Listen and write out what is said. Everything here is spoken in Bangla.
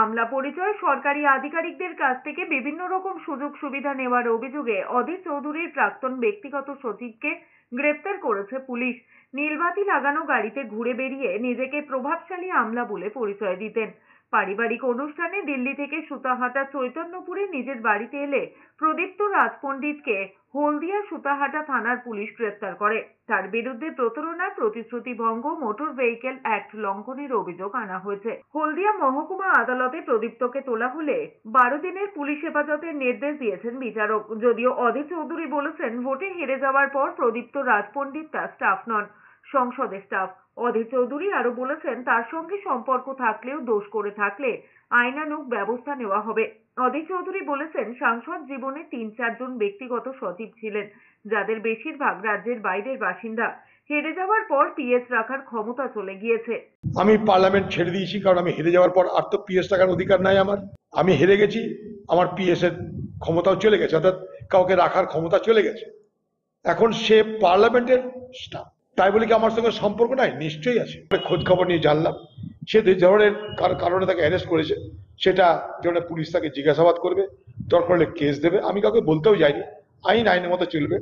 আমলা পরিচয় সরকারি আধিকারিকদের কাছ থেকে বিভিন্ন রকম সুযোগ সুবিধা নেওয়ার অভিযোগে অধীর চৌধুরীর প্রাক্তন ব্যক্তিগত সচিবকে গ্রেপ্তার করেছে পুলিশ। নীলবাতি লাগানো গাড়িতে ঘুরে বেরিয়ে নিজেকে প্রভাবশালী আমলা বলে পরিচয় দিতেন। পারিবারিক অনুষ্ঠানে দিল্লি থেকে সুতাহাটা চৈতন্যপুরে নিজের বাড়িতে এলে প্রদীপ্ত রাজপণ্ডিতকে হলদিয়া সুতাহাটা থানার পুলিশ গ্রেপ্তার করে। তার বিরুদ্ধে প্রতারণা, প্রতিশ্রুতি ভঙ্গ, মোটর ভেহিকেল অ্যাক্ট লঙ্ঘনের অভিযোগ আনা হয়েছে। হলদিয়া মহকুমা আদালতে প্রদীপ্তকে তোলা হলে 12 দিনের পুলিশ হেফাজতের নির্দেশ দিয়েছেন বিচারক। যদিও অধীর চৌধুরী বলেছেন, ভোটে হেরে যাওয়ার পর প্রদীপ্ত রাজপণ্ডিত তার স্টাফ নন, সংসদের স্টাফ। অধীর চৌধুরী আরো বলেছেন, তার সঙ্গে সম্পর্ক থাকলেও দোষ করে থাকলে আইনানুগ ব্যবস্থা নেওয়া হবে। অধীর চৌধুরী বলেছেন, সাংসদ জীবনে 3-4 জন ব্যক্তিগত সচিব ছিলেন, যাদের বেশিরভাগ রাজ্যের বাইরের বাসিন্দা। হেরে যাওয়ার পর পিএস রাখার ক্ষমতা চলে গিয়েছে। আমি পার্লামেন্ট ছেড়ে দিয়েছি, কারণ আমি হেরে যাওয়ার পর আর তো পিএস রাখার অধিকার নাই আমার। আমি হেরে গেছি, আমার পিএস এর ক্ষমতাও চলে গেছে, অর্থাৎ কাউকে রাখার ক্ষমতা চলে গেছে। এখন সে পার্লামেন্টের স্টাফ, তাই বলে কি আমার সঙ্গে সম্পর্ক নাই? নিশ্চয়ই আছে। খোঁজ খবর নিয়ে জানলাম সে যে ধরনের কারণে তাকে অ্যারেস্ট করেছে, সেটা ধরনের পুলিশ তাকে জিজ্ঞাসাবাদ করবে, দরকার হলে কেস দেবে। আমি কাউকে বলতেও যাইনি, আইনের মতো চলবে।